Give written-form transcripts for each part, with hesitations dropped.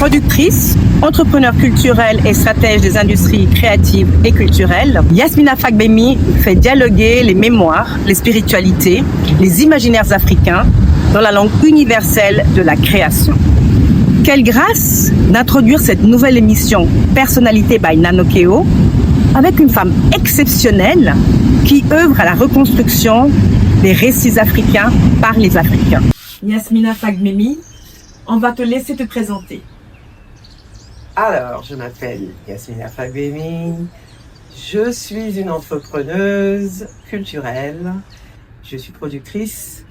Productrice, entrepreneur culturel et stratège des industries créatives et culturelles, Yasmina Fagbemi fait dialoguer les mémoires, les spiritualités, les imaginaires africains dans la langue universelle de la création. Quelle grâce d'introduire cette nouvelle émission Personnalité by Nanokeo avec une femme exceptionnelle qui œuvre à la reconstruction des récits africains par les Africains. Yasmina Fagbemi, on va te laisser te présenter. Alors, je m'appelle Yasmina Fagbemi, je suis une entrepreneuse culturelle, je suis productrice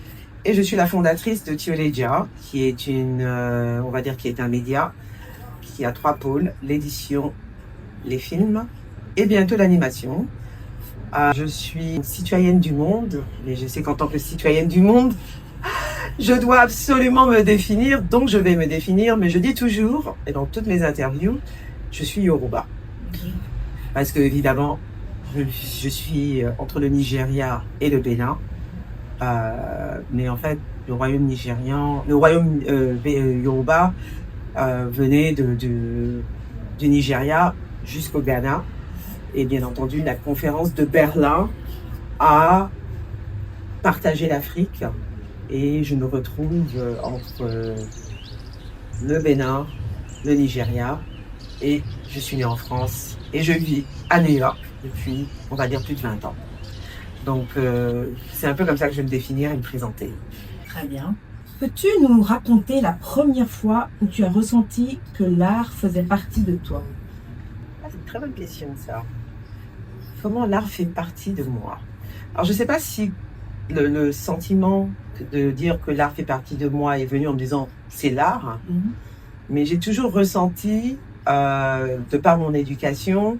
et je suis la fondatrice de Tioledia, qui est on va dire qui est un média qui a 3 pôles, l'édition, les films et bientôt l'animation. Je suis citoyenne du monde, mais je sais qu'en tant que citoyenne du monde, je dois absolument me définir, donc je vais me définir, mais je dis toujours, et dans toutes mes interviews, je suis Yoruba. Parce que, évidemment, je suis entre le Nigeria et le Bénin. Mais en fait, le royaume Yoruba venait du Nigeria jusqu'au Ghana. Et bien entendu, la conférence de Berlin a partagé l'Afrique. Et je me retrouve entre le Bénin, le Nigeria, et je suis née en France et je vis à New York depuis, on va dire, plus de 20 ans. Donc, c'est un peu comme ça que je vais me définir et me présenter. Très bien. Peux-tu nous raconter la première fois où tu as ressenti que l'art faisait partie de toi? C'est une très bonne question, ça. Comment l'art fait partie de moi? Alors, je ne sais pas si le sentiment de dire que l'art fait partie de moi est venu en me disant c'est l'art, mais j'ai toujours ressenti, de par mon éducation,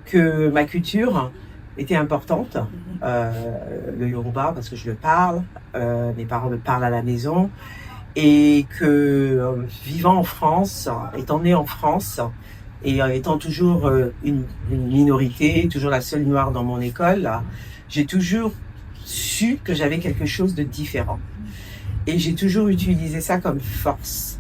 que ma culture était importante. Le Yoruba, parce que je le parle, mes parents le parlent à la maison, et que vivant en France, étant née en France, et étant toujours une minorité, toujours la seule noire dans mon école, j'ai toujours su que j'avais quelque chose de différent. Et j'ai toujours utilisé ça comme force.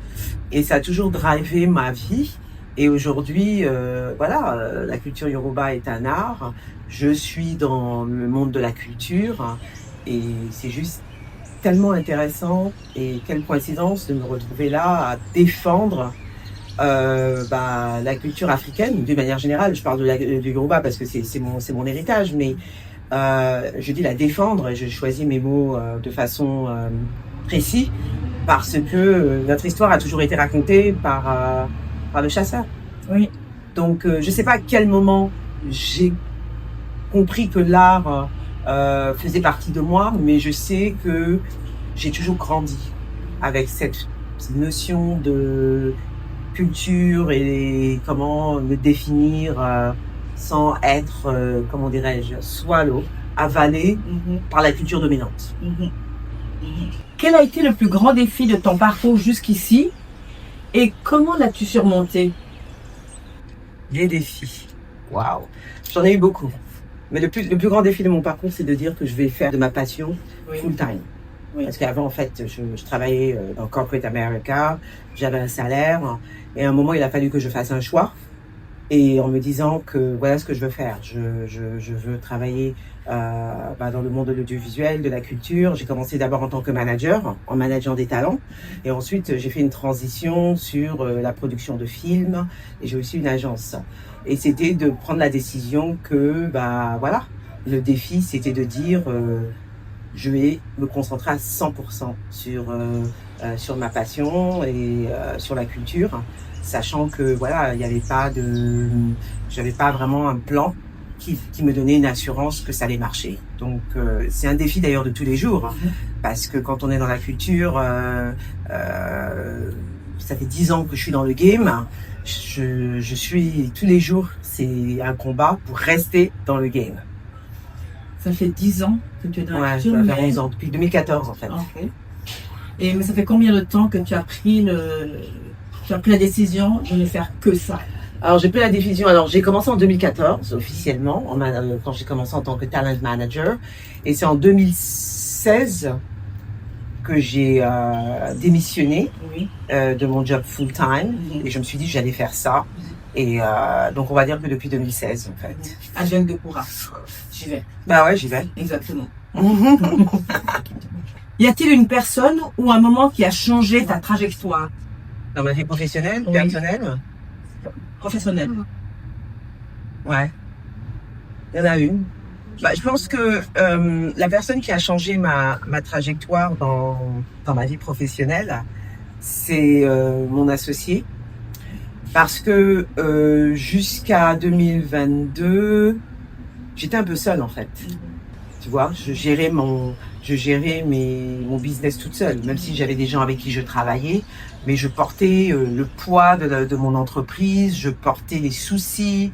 Et ça a toujours drivé ma vie. Et aujourd'hui, la culture Yoruba est un art. Je suis dans le monde de la culture. Et c'est juste tellement intéressant. Et quelle coïncidence de me retrouver là à défendre la culture africaine d'une manière générale. Je parle du Yoruba parce que c'est mon héritage, mais je dis la défendre, et je choisis mes mots de façon précise, parce que notre histoire a toujours été racontée par le chasseur. Oui. Donc je ne sais pas à quel moment j'ai compris que l'art faisait partie de moi, mais je sais que j'ai toujours grandi avec cette notion de culture et comment me définir sans être, comment dirais-je, swallow, avalé par la culture dominante. Quel a été le plus grand défi de ton parcours jusqu'ici et comment l'as-tu surmonté? Les défis, waouh, j'en ai eu beaucoup. Mais le plus grand défi de mon parcours, c'est de dire que je vais faire de ma passion full time. Oui. Parce qu'avant, en fait, je travaillais dans Corporate America, j'avais un salaire, et à un moment, il a fallu que je fasse un choix. Et en me disant que voilà ce que je veux faire. Je veux travailler dans le monde de l'audiovisuel, de la culture. J'ai commencé d'abord en tant que manager, en manageant des talents. Et ensuite, j'ai fait une transition sur la production de films. Et j'ai aussi une agence. Et c'était de prendre la décision que, le défi, c'était de dire je vais me concentrer à 100% sur ma passion et sur la culture. Sachant que j'avais pas vraiment un plan qui me donnait une assurance que ça allait marcher. Donc c'est un défi d'ailleurs de tous les jours, parce que quand on est dans la culture, ça fait 10 ans que je suis dans le game. Je suis tous les jours, c'est un combat pour rester dans le game. Ça fait 10 ans que tu es dans la culture? Ça fait 11 ans, depuis 2014 en fait. Okay. Mais ça fait combien de temps que tu as pris la décision de ne faire que ça? Alors, j'ai pris la décision. Alors, j'ai commencé en 2014, officiellement, quand j'ai commencé en tant que talent manager. Et c'est en 2016 que j'ai démissionné Oui. de mon job full-time et je me suis dit que j'allais faire ça. Et donc on va dire que depuis 2016 en fait. Advienne que pourra. J'y vais. Bah ouais, j'y vais. Exactement. Y a-t-il une personne ou un moment qui a changé ta trajectoire Dans ma vie professionnelle, Oui. personnelle? professionnelle? Ouais. Il y en a une. Bah, je pense que la personne qui a changé ma trajectoire dans ma vie professionnelle, c'est mon associé. Parce que jusqu'à 2022, j'étais un peu seule en fait. Tu vois, je gérais mon business toute seule, même si j'avais des gens avec qui je travaillais, mais je portais le poids de mon entreprise, je portais les soucis,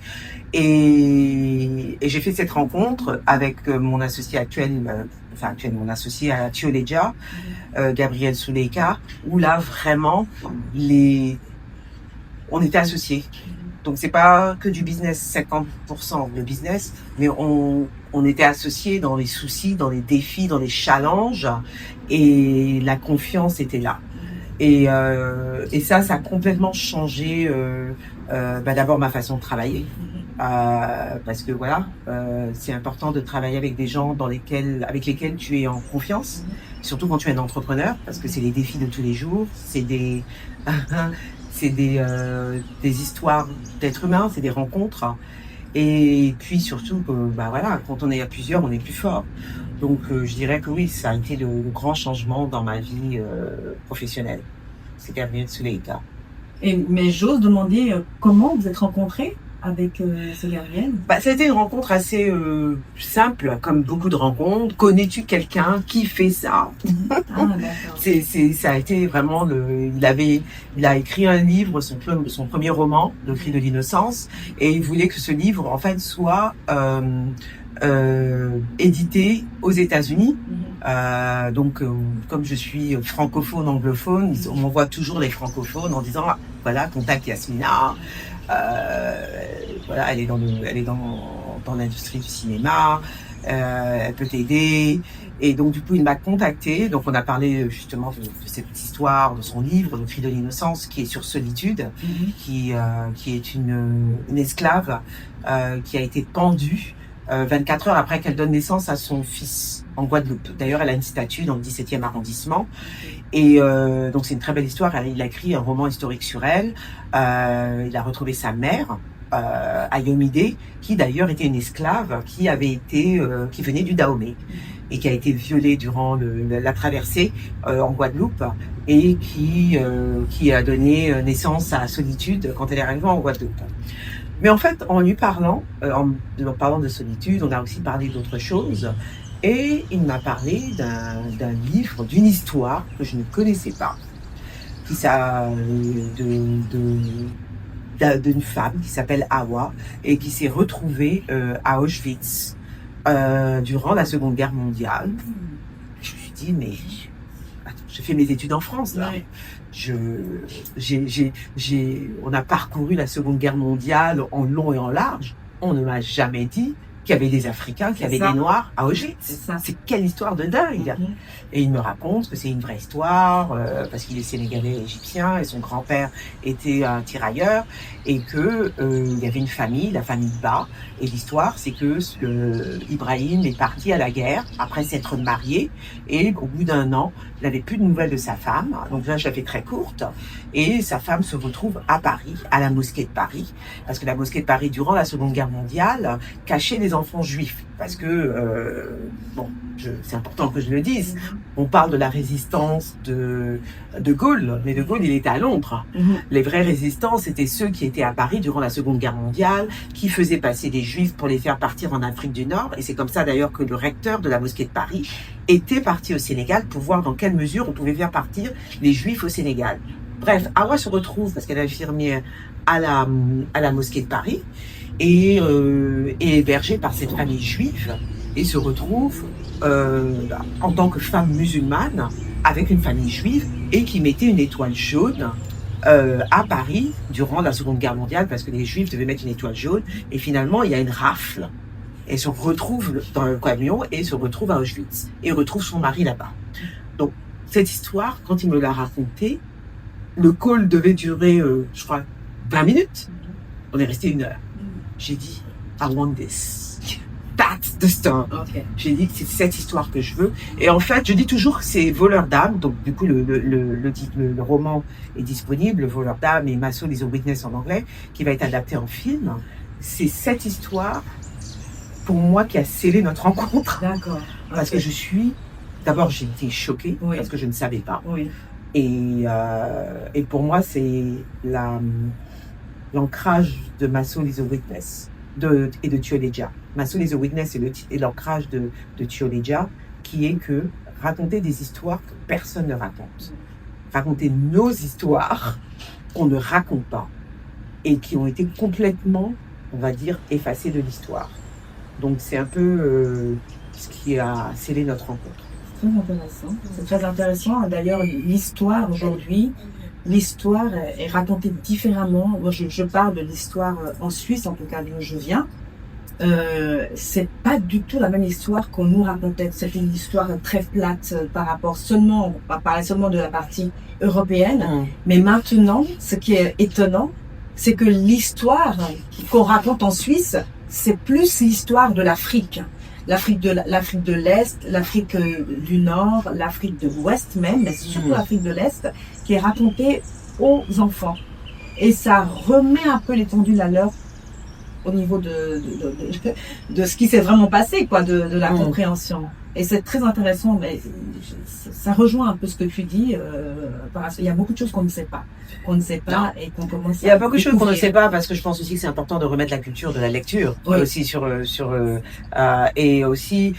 et j'ai fait cette rencontre avec mon associé actuel, mon associé à Thioleja, Gabriel Souleika, où là vraiment on était associés. Donc c'est pas que du business, 50% de business, mais on était associés dans les soucis, dans les défis, dans les challenges, et la confiance était là. Et ça a complètement changé d'abord ma façon de travailler. Parce que voilà, c'est important de travailler avec des gens avec lesquels tu es en confiance, surtout quand tu es un entrepreneur, parce que c'est les défis de tous les jours, c'est des histoires d'êtres humains, c'est des rencontres. Et puis surtout, quand on est à plusieurs, on est plus fort. Donc je dirais que oui, ça a été le grand changement dans ma vie professionnelle. C'est Gabriel Souleika. Mais j'ose demander comment vous êtes rencontrés avec ce Gabriel? Ça a été une rencontre assez simple, comme beaucoup de rencontres. Connais-tu quelqu'un qui fait ça? Ça a été vraiment il a écrit un livre, son premier roman, Le Cri de l'innocence, et il voulait que ce livre en fait soit édité aux États-Unis. Donc, comme je suis francophone, anglophone, on m'envoie toujours les francophones en disant voilà, contacte Yasmina. Voilà, elle est dans l'industrie du cinéma, elle peut t'aider. Et donc du coup il m'a contacté, donc on a parlé justement de cette histoire, de son livre, Le Cri de l'innocence, qui est sur Solitude, qui est une esclave qui a été pendue 24 heures après qu'elle donne naissance à son fils en Guadeloupe. D'ailleurs, elle a une statue dans le 17e arrondissement. Et donc, c'est une très belle histoire. Il a écrit un roman historique sur elle. Il a retrouvé sa mère, Ayomide, qui d'ailleurs était une esclave qui venait du Dahomey et qui a été violée durant la traversée en Guadeloupe et qui a donné naissance à Solitude quand elle est arrivée en Guadeloupe. Mais en fait, en lui parlant, en parlant de Solitude, on a aussi parlé d'autres choses. Et il m'a parlé d'un livre, d'une histoire que je ne connaissais pas, d'une femme qui s'appelle Hawa et qui s'est retrouvée à Auschwitz durant la Seconde Guerre mondiale. Je me suis dit, mais attends, je fais mes études en France là. On a parcouru la Seconde Guerre mondiale en long et en large. On ne m'a jamais dit qu'il y avait des Africains, qu'il y avait des Noirs à Auschwitz. C'est quelle histoire de dingue. Et il me raconte que c'est une vraie histoire, parce qu'il est sénégalais et égyptien, et son grand-père était un tirailleur, et que il y avait une famille, la famille Ba, et l'histoire, c'est que Ibrahim est parti à la guerre, après s'être marié, et au bout d'un an, il n'avait plus de nouvelles de sa femme, donc là, je la fais très courte, et sa femme se retrouve à Paris, à la mosquée de Paris, parce que la mosquée de Paris, durant la Seconde Guerre mondiale, cachait les enfants juifs, parce que, c'est important que je le dise, on parle de la résistance de Gaulle, mais de Gaulle, il était à Londres. Les vrais résistants, c'était ceux qui étaient à Paris durant la Seconde Guerre mondiale, qui faisaient passer des Juifs pour les faire partir en Afrique du Nord, et c'est comme ça d'ailleurs que le recteur de la mosquée de Paris était parti au Sénégal pour voir dans quelle mesure on pouvait faire partir les Juifs au Sénégal. Bref, Hawa se retrouve, parce qu'elle est infirmière, à la mosquée de Paris, et est hébergée par cette famille juive, et se retrouve en tant que femme musulmane avec une famille juive et qui mettait une étoile jaune à Paris durant la Seconde Guerre mondiale, parce que les Juifs devaient mettre une étoile jaune, et finalement il y a une rafle, elle se retrouve dans le camion et se retrouve à Auschwitz et retrouve son mari là-bas. Donc cette histoire, quand il me l'a racontée, le call devait durer, je crois, 20 minutes. On est resté 1 heure. J'ai dit, I want this. That's the story. Ok. J'ai dit que c'est cette histoire que je veux. Et en fait, je dis toujours que c'est Voleur d'âme. Donc, du coup, le roman est disponible, Le Voleur d'âme et Maso Lee's a Witness en anglais, qui va être adapté en film. C'est cette histoire, pour moi, qui a scellé notre rencontre. D'accord. Parce que d'abord, j'ai été choquée, Oui. parce que je ne savais pas. Oui. Et pour moi, c'est l'ancrage de Maso Lee's a Witness et de Tioleja. Maso Lee's a Witness est l'ancrage de Tioleja, qui est que raconter des histoires que personne ne raconte. Raconter nos histoires qu'on ne raconte pas et qui ont été complètement, on va dire, effacées de l'histoire. Donc c'est un peu ce qui a scellé notre rencontre. Très intéressant. C'est très intéressant. D'ailleurs, l'histoire aujourd'hui, l'histoire est racontée différemment. Moi, je parle de l'histoire en Suisse, en tout cas d'où je viens. C'est pas du tout la même histoire qu'on nous racontait. C'est une histoire très plate par rapport seulement, on va parler seulement de la partie européenne. Mais maintenant, ce qui est étonnant, c'est que l'histoire qu'on raconte en Suisse, c'est plus l'histoire de l'Afrique. L'Afrique de l'Est, l'Afrique du Nord, l'Afrique de l'Ouest même, mais surtout l'Afrique de l'Est, qui est racontée aux enfants. Et ça remet un peu l'étendue à l'heure au niveau de ce qui s'est vraiment passé, quoi, de la compréhension. Et c'est très intéressant, mais ça rejoint un peu ce que tu dis. Il y a beaucoup de choses qu'on ne sait pas. Et qu'on commence. Il y a beaucoup de choses qu'on ne sait pas, parce que je pense aussi que c'est important de remettre la culture de la lecture aussi et aussi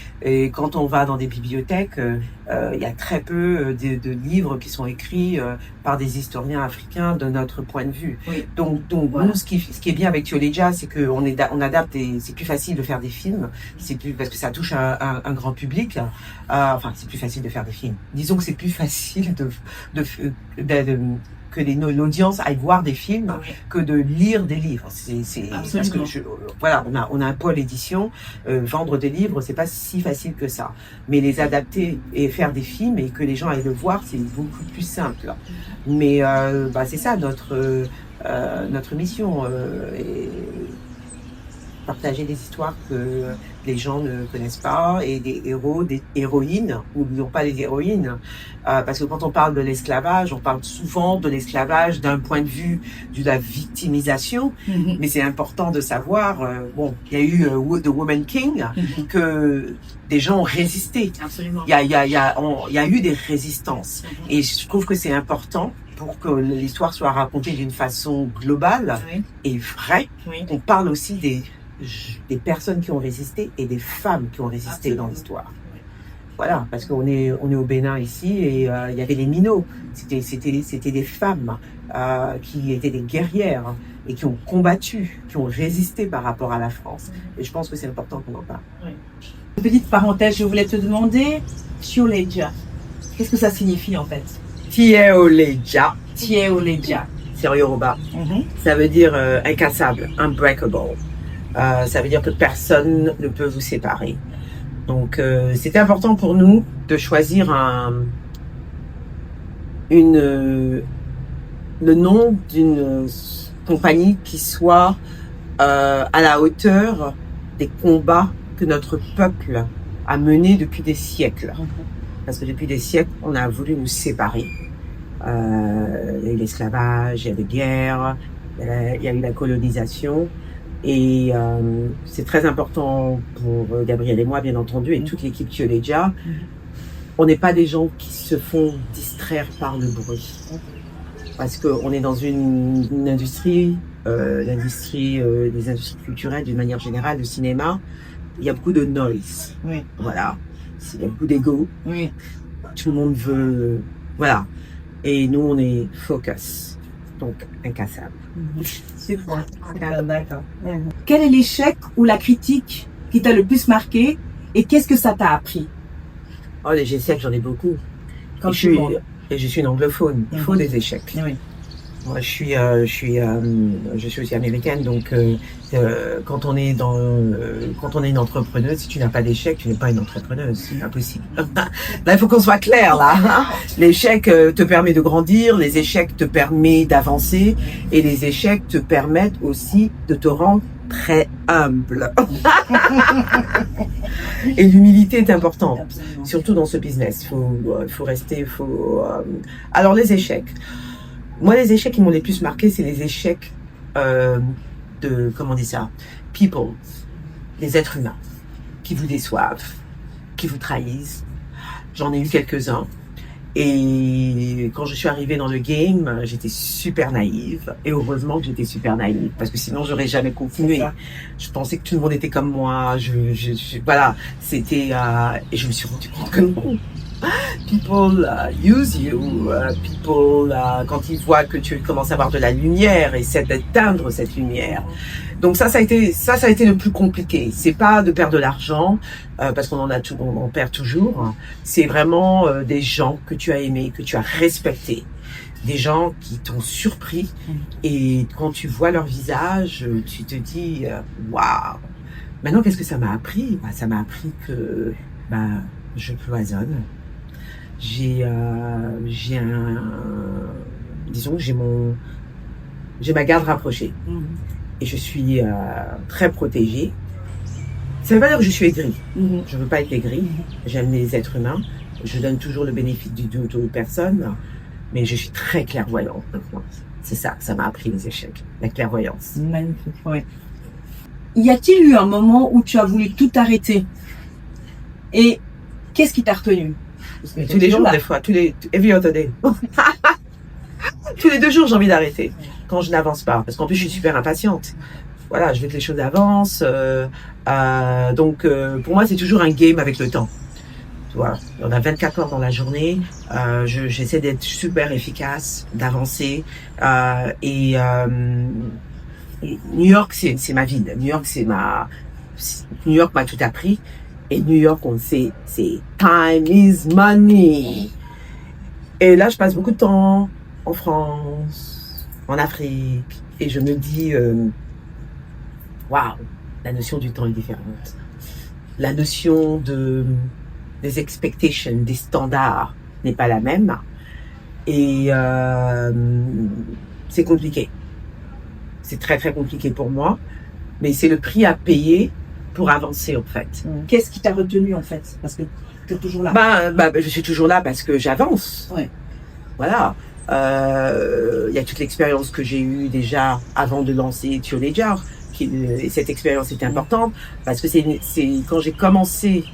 quand on va dans des bibliothèques, il y a très peu de livres qui sont écrits par des historiens africains de notre point de vue. Oui. Donc voilà. Nous, ce qui est bien avec Tioleja, c'est qu'on adapte et c'est plus facile de faire des films. Parce que ça touche un grand public. Enfin, c'est plus facile de faire des films. Disons que c'est plus facile que l'audience aille voir des films que de lire des livres. Parce que on a un pôle édition, vendre des livres, c'est pas si facile que ça. Mais les adapter et faire des films et que les gens aillent le voir, c'est beaucoup plus simple. Mais c'est ça notre mission, et partager des histoires que les gens ne connaissent pas, et des héros, des héroïnes. N'oublions pas les héroïnes, parce que quand on parle de l'esclavage, on parle souvent de l'esclavage d'un point de vue de la victimisation, mais c'est important de savoir, il y a eu The Woman King, que des gens ont résisté. Absolument. Il y a eu des résistances, et je trouve que c'est important pour que l'histoire soit racontée d'une façon globale et vraie. On parle aussi des personnes qui ont résisté et des femmes qui ont résisté dans l'histoire. Voilà, parce qu'on est au Bénin ici, et il y avait les minots. C'était des femmes qui étaient des guerrières et qui ont combattu, qui ont résisté par rapport à la France. Et je pense que c'est important qu'on en parle. Une petite parenthèse, je voulais te demander, Tioleja, qu'est-ce que ça signifie en fait? Tioleja. Tioleja. C'est en Yoruba. Ça veut dire incassable, unbreakable. Ça veut dire que personne ne peut vous séparer. Donc, c'était important pour nous de choisir le nom d'une compagnie qui soit à la hauteur des combats que notre peuple a menés depuis des siècles. Parce que depuis des siècles, on a voulu nous séparer. Il y a eu l'esclavage, il y a eu les guerres, il y a eu la colonisation. Et c'est très important pour Gabriel et moi, bien entendu, et toute l'équipe Tioleja. On n'est pas des gens qui se font distraire par le bruit. Parce qu'on est dans une industrie, l'industrie des industries culturelles d'une manière générale, le cinéma. Il y a beaucoup de noise. Voilà. Il y a beaucoup d'ego. Tout le monde veut... Voilà. Et nous, on est focus. Donc, incassable. Super. D'accord. Quel est l'échec ou la critique qui t'a le plus marqué, et qu'est-ce que ça t'a appris? Oh, les échecs, j'en ai beaucoup. Comme je suis une anglophone. Il faut des échecs. Moi, je suis aussi américaine, donc quand on est une entrepreneuse, si tu n'as pas d'échec, tu n'es pas une entrepreneuse, c'est impossible. Là, il faut qu'on soit clair là. Hein. L'échec te permet de grandir, les échecs te permettent d'avancer, et les échecs te permettent aussi de te rendre très humble. Et l'humilité est importante, Absolument. surtout dans ce business. Faut rester, Alors les échecs. Moi, les échecs qui m'ont les plus marqué, c'est les échecs comment on dit ça, people, les êtres humains, qui vous déçoivent, qui vous trahissent. J'en ai eu quelques-uns. Et quand je suis arrivée dans le game, j'étais super naïve. Et heureusement que j'étais super naïve, parce que sinon j'aurais jamais continué. Je pensais que tout le monde était comme moi. Voilà, c'était et je me suis rendu compte que non. People use you. People, quand ils voient que tu commences à avoir de la lumière, essaient d'éteindre cette lumière. Donc ça a été le plus compliqué. C'est pas de perdre de l'argent, parce qu'on on perd toujours. C'est vraiment des gens que tu as aimés, que tu as respectés. Des gens qui t'ont surpris. Et quand tu vois leur visage, tu te dis, waouh. Maintenant, qu'est-ce que ça m'a appris? Ça m'a appris que, je cloisonne. J'ai ma garde rapprochée. Et je suis très protégée. Ça veut pas dire que je suis aigrie. Je veux pas être aigrie. J'aime les êtres humains. Je donne toujours le bénéfice du doute aux personnes. Mais je suis très clairvoyante maintenant. C'est ça que ça m'a appris, les échecs. La clairvoyance. Magnifique, ouais. Y a-t-il eu un moment où tu as voulu tout arrêter? Et qu'est-ce qui t'a retenu? Mais tous les jours, des fois, every other day. Tous les 2 jours, j'ai envie d'arrêter quand je n'avance pas, parce qu'en plus, je suis super impatiente. Voilà, je veux que les choses avancent. Donc, pour moi, c'est toujours un game avec le temps. Voilà, on a 24 heures dans la journée. J'essaie d'être super efficace, d'avancer. Et New York, c'est ma ville. New York m'a tout appris. Et New York, on sait, c'est time is money. Et là, je passe beaucoup de temps en France, en Afrique, et je me dis, waouh, la notion du temps est différente. La notion des expectations, des standards n'est pas la même. Et c'est compliqué. C'est très, très compliqué pour moi. Mais c'est le prix à payer pour avancer, en fait. Qu'est-ce qui t'a retenu, en fait? Parce que tu es toujours là. Je suis toujours là parce que j'avance. Ouais. Voilà. Il y a toute l'expérience que j'ai eue déjà avant de lancer Tioleja. Et cette expérience était importante parce que c'est quand j'ai commencé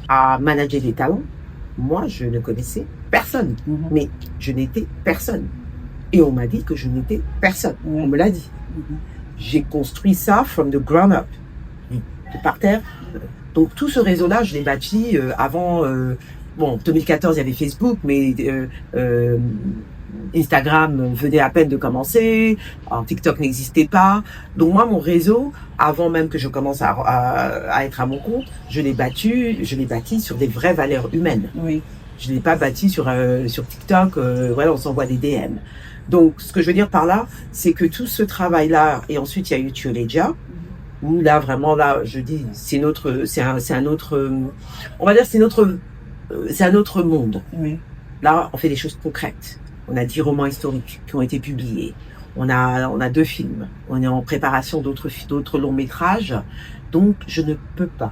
à manager des talents, moi, je ne connaissais personne. Mais je n'étais personne. Et on m'a dit que je n'étais personne. On me l'a dit. J'ai construit ça from the ground up. Par terre. Donc tout ce réseau-là, je l'ai bâti avant. 2014, il y avait Facebook, mais Instagram venait à peine de commencer. Alors, TikTok n'existait pas. Donc moi, mon réseau, avant même que je commence à être à mon compte, je l'ai bâti sur des vraies valeurs humaines. Oui. Je l'ai pas bâti sur TikTok. Voilà, on s'envoie des DM. Donc, ce que je veux dire par là, c'est que tout ce travail-là, et ensuite il y a eu Tioleja, où là vraiment je dis c'est un autre, on va dire c'est un autre monde. Oui. Là, on fait des choses concrètes. On a 10 romans historiques qui ont été publiés. On a 2 films. On est en préparation d'autres longs métrages. Donc, je ne peux pas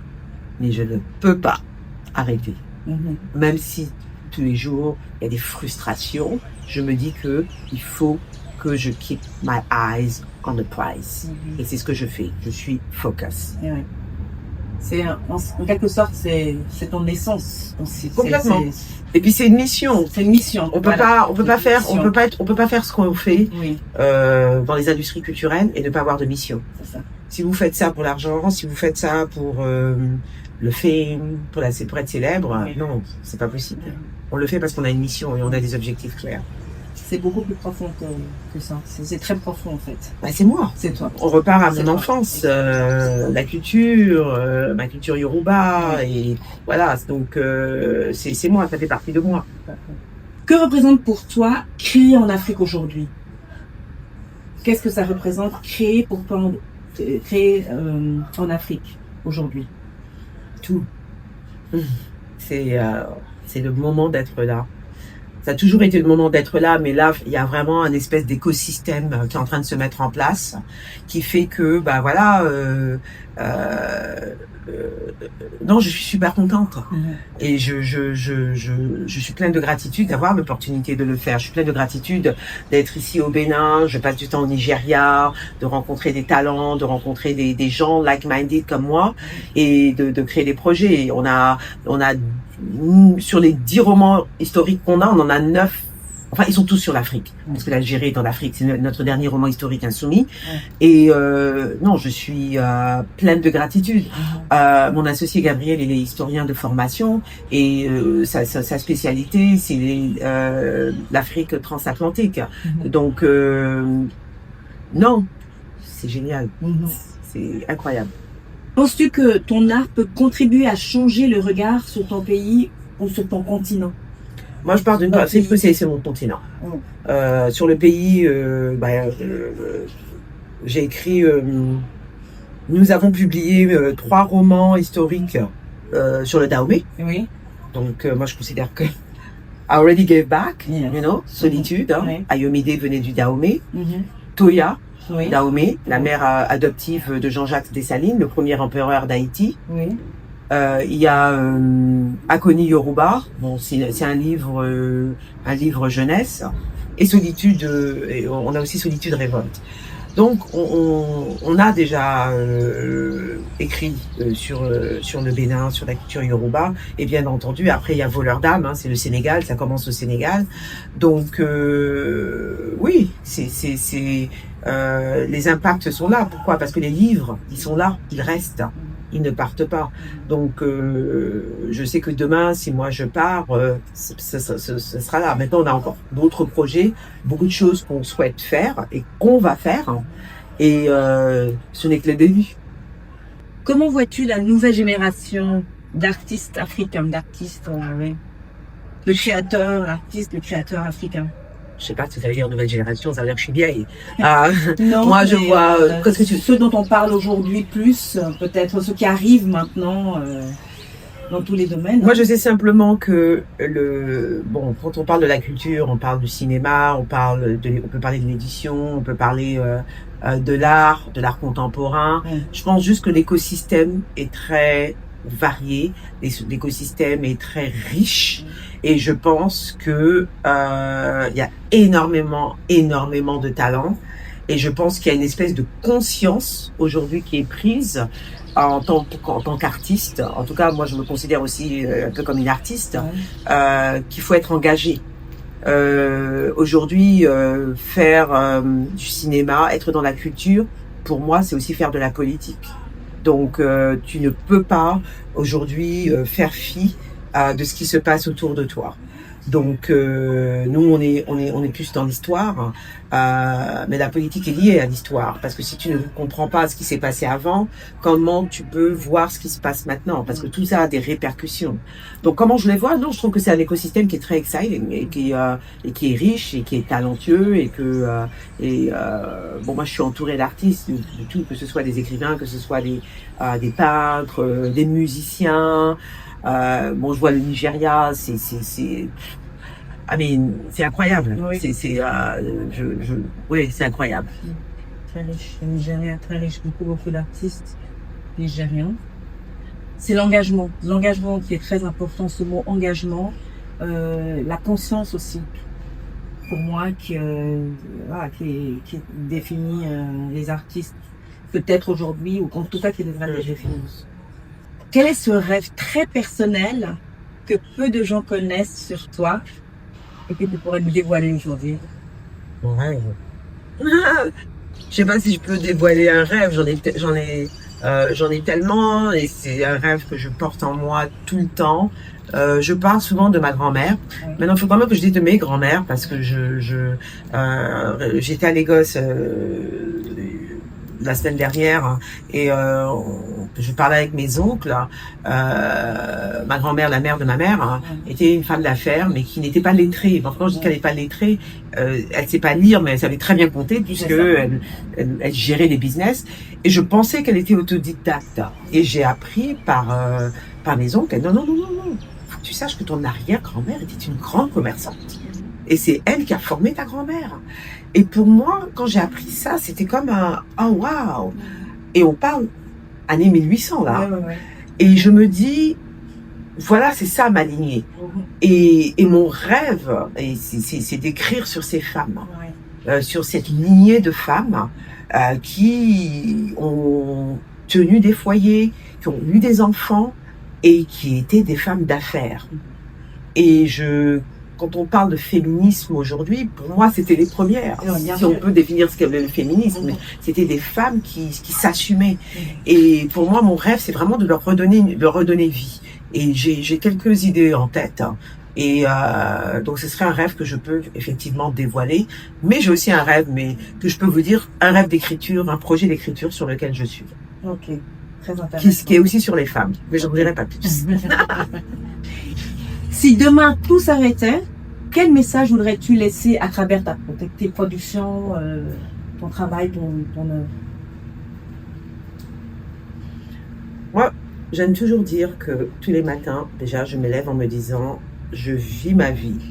arrêter. Même si tous les jours il y a des frustrations, je me dis que il faut que je keep my eyes on the prize. Et c'est ce que je fais. Je suis focus. Oui. C'est en quelque sorte c'est ton essence aussi. Complètement. Et puis c'est une mission. C'est une mission. On peut pas faire ce qu'on fait dans les industries culturelles et ne pas avoir de mission. C'est ça. Si vous faites ça pour l'argent, si vous faites ça pour le fame, pour être célèbre, non, c'est pas possible. On le fait parce qu'on a une mission et on a des objectifs clairs. C'est beaucoup plus profond que ça. C'est très profond en fait. C'est moi. C'est toi. On repart à mon enfance, la culture, ma culture Yoruba, et voilà. Donc c'est moi, ça fait partie de moi. Que représente pour toi créer en Afrique aujourd'hui? qu'est-ce que ça représente créer en Afrique aujourd'hui? Tout. C'est le moment d'être là. Ça a toujours été le moment d'être là, mais là, il y a vraiment un espèce d'écosystème qui est en train de se mettre en place, qui fait que, non, je suis super contente. Et je suis pleine de gratitude d'avoir l'opportunité de le faire. Je suis pleine de gratitude d'être ici au Bénin. Je passe du temps au Nigeria, de rencontrer des talents, de rencontrer des gens like-minded comme moi et de créer des projets. On a sur les 10 romans historiques qu'on a, on en a 9. Enfin, ils sont tous sur l'Afrique, parce que l'Algérie est en Afrique. C'est notre dernier roman historique insoumis. Et non, je suis pleine de gratitude. Mon associé Gabriel, il est historien de formation et sa spécialité, c'est l'Afrique transatlantique. Donc, non, c'est génial. C'est incroyable. Penses-tu que ton art peut contribuer à changer le regard sur ton pays ou sur ton continent? Moi, je pars d'une principe que c'est mon continent. Sur le pays, j'ai écrit... nous avons publié 3 romans historiques sur le Dahomey. Oui. Donc, moi, je considère que I already gave back, you know, Solitude. Ayomide venait du Dahomey. Toya, Dahomey, la mère adoptive de Jean-Jacques Dessalines, le premier empereur d'Haïti. Il y a Akoni Yoruba, bon, c'est un livre jeunesse, et Solitude, et on a aussi Solitude Révolte. Donc on a déjà écrit sur le Bénin, sur la culture Yoruba, et bien entendu après il y a Voleur d'âme, c'est le Sénégal, ça commence au Sénégal. Donc oui, les impacts sont là. Pourquoi? Parce que les livres, ils sont là, ils restent. Ils ne partent pas. Donc, je sais que demain, si moi je pars, ce sera là. Maintenant, on a encore d'autres projets, beaucoup de choses qu'on souhaite faire et qu'on va faire. Et ce n'est que le début. Comment vois-tu la nouvelle génération d'artistes africains, le créateur africain? Je sais pas si ça veut dire nouvelle génération, ça veut dire que je suis vieille. Non, moi, je vois... ceux dont on parle aujourd'hui plus, peut-être ceux qui arrivent maintenant dans tous les domaines. Moi, je sais simplement que quand on parle de la culture, on parle du cinéma, on peut parler de l'édition, on peut parler de l'art contemporain. Je pense juste que l'écosystème est très varié, l'écosystème est très riche. Et je pense que il y a énormément de talent. Et je pense qu'il y a une espèce de conscience aujourd'hui qui est prise en tant qu'artiste. En tout cas, moi, je me considère aussi un peu comme une artiste, qu'il faut être engagé. Aujourd'hui, faire du cinéma, être dans la culture, pour moi, c'est aussi faire de la politique. Donc, tu ne peux pas aujourd'hui faire fi de ce qui se passe autour de toi. Donc nous on est plus dans l'histoire, mais la politique est liée à l'histoire, parce que si tu ne comprends pas ce qui s'est passé avant, comment tu peux voir ce qui se passe maintenant, parce que tout ça a des répercussions. Donc comment je les vois? Non, je trouve que c'est un écosystème qui est très exciting et qui est riche et qui est talentueux et moi je suis entourée d'artistes de tout, que ce soit des écrivains, que ce soit des peintres, des musiciens. Je vois le Nigeria, c'est incroyable. Oui. C'est incroyable. Très riche, le Nigeria, très riche, beaucoup d'artistes nigériens. C'est l'engagement qui est très important, ce mot engagement, la conscience aussi, pour moi, qui définit les artistes, peut-être aujourd'hui, ou en tout cas qui devrait les définir. Quel est ce rêve très personnel que peu de gens connaissent sur toi et que tu pourrais nous dévoiler aujourd'hui? Mon rêve. Je sais pas si je peux dévoiler un rêve. J'en ai tellement, et c'est un rêve que je porte en moi tout le temps. Je parle souvent de ma grand-mère. Maintenant, il faut quand même que je dise de mes grand-mères, parce que j'étais à Lagos la semaine dernière et je parlais avec mes oncles. Ma grand-mère, la mère de ma mère, était une femme d'affaires, mais qui n'était pas lettrée. Bon, quand je dis qu'elle n'est pas lettrée, elle sait pas lire, mais elle savait très bien compter puisque elle gérait des business. Et je pensais qu'elle était autodidacte. Et j'ai appris par mes oncles. Non. Faut que tu saches que ton arrière-grand-mère était une grande commerçante. Et c'est elle qui a formé ta grand-mère. Et pour moi, quand j'ai appris ça, c'était comme un « oh wow !» Et on parle années 1800 là. Ouais. Et je me dis, voilà, c'est ça ma lignée. Et mon rêve, c'est d'écrire sur ces femmes, sur cette lignée de femmes qui ont tenu des foyers, qui ont eu des enfants et qui étaient des femmes d'affaires. Et quand on parle de féminisme aujourd'hui, pour moi, c'était les premières. Si on peut définir ce qu'est le féminisme, c'était des femmes qui s'assumaient. Et pour moi, mon rêve, c'est vraiment de leur redonner vie. Et j'ai quelques idées en tête. Et donc, ce serait un rêve que je peux effectivement dévoiler. Mais j'ai aussi un rêve, mais que je peux vous dire, un rêve d'écriture, un projet d'écriture sur lequel je suis. Ok, très intéressant. Qui est aussi sur les femmes. Mais je n'en dirai pas plus. Si demain tout s'arrêtait, quel message voudrais-tu laisser à travers tes productions, ton travail, ton œuvre? Moi, j'aime toujours dire que tous les matins, déjà, je me lève en me disant, je vis ma vie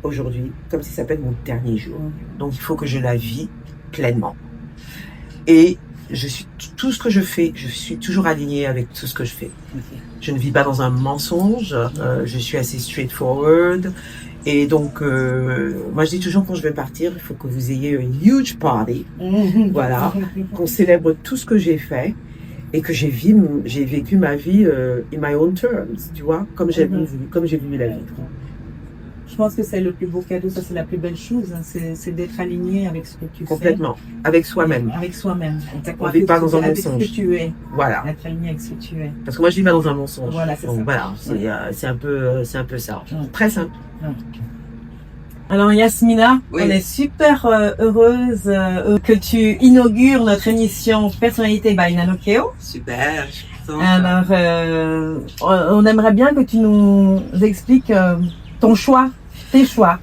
aujourd'hui comme si ça peut être mon dernier jour. Donc, il faut que je la vis pleinement. Et tout ce que je fais, je suis toujours alignée avec tout ce que je fais. Je ne vis pas dans un mensonge, je suis assez straightforward. Et donc, moi je dis toujours quand je vais partir, il faut que vous ayez une huge party. Voilà, qu'on célèbre tout ce que j'ai fait et que j'ai vécu ma vie in my own terms, tu vois, comme j'ai vécu la vie. Je pense que c'est le plus beau cadeau, ça c'est la plus belle chose, hein, c'est d'être aligné avec ce que tu fais. Complètement, avec soi-même. Avec soi-même. On ne vit pas dans un mensonge. Avec ce que tu es. Voilà. Être aligné avec ce que tu es. Parce que moi je vis pas dans un mensonge. Voilà, c'est ça. Voilà, c'est un peu ça. Très simple. Alors Yasmina, on est super heureuse que tu inaugures notre émission Personnalité by Nanokeo. Super, je suis contente. Alors, on aimerait bien que tu nous expliques tes choix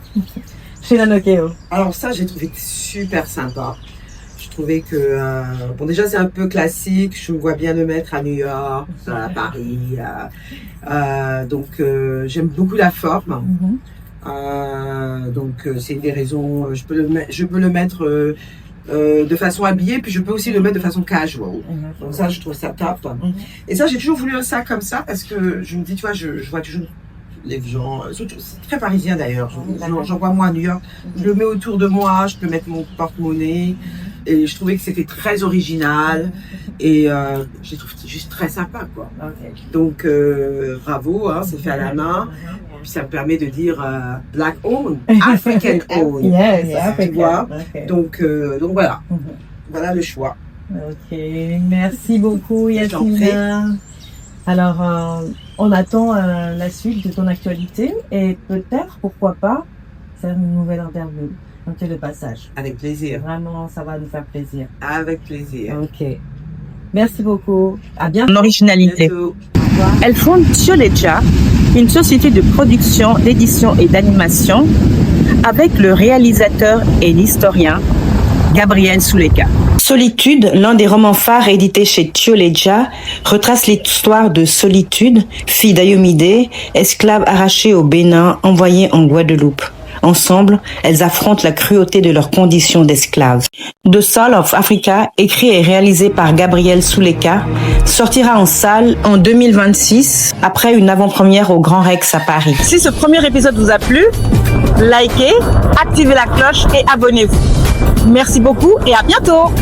chez Nanokeo. Alors ça, j'ai trouvé super sympa. Je trouvais que, bon déjà c'est un peu classique, je me vois bien le mettre à New York, à Paris. Donc j'aime beaucoup la forme. Donc c'est une des raisons, je peux le mettre de façon habillée, puis je peux aussi le mettre de façon casual. Donc ça, je trouve ça top. Et ça, j'ai toujours voulu un sac comme ça parce que je me dis, tu vois, je vois toujours les gens, c'est très parisien d'ailleurs, j'en vois moi à New York, je le mets autour de moi, je peux mettre mon porte-monnaie, et je trouvais que c'était très original, et je les trouve juste très sympa, quoi. Donc bravo, hein, c'est fait à la main, puis ça me permet de dire Black owned, African owned, tu vois, donc voilà, voilà le choix. Ok, merci beaucoup Yasmina. Alors, on attend la suite de ton actualité et peut-être, pourquoi pas, faire une nouvelle interview. Donc, c'est le passage. Avec plaisir. Vraiment, ça va nous faire plaisir. Avec plaisir. Ok. Merci beaucoup. À bientôt. En originalité. Elle fonde Tioleja, une société de production, d'édition et d'animation avec le réalisateur et l'historien Gabriel Souleka. Solitude, l'un des romans phares édités chez Tioleja, retrace l'histoire de Solitude, fille d'Ayomide, esclave arrachée au Bénin, envoyée en Guadeloupe. Ensemble, elles affrontent la cruauté de leurs conditions d'esclaves. The Soul of Africa, écrit et réalisé par Gabriel Souleka, sortira en salle en 2026, après une avant-première au Grand Rex à Paris. Si ce premier épisode vous a plu, likez, activez la cloche et abonnez-vous. Merci beaucoup et à bientôt!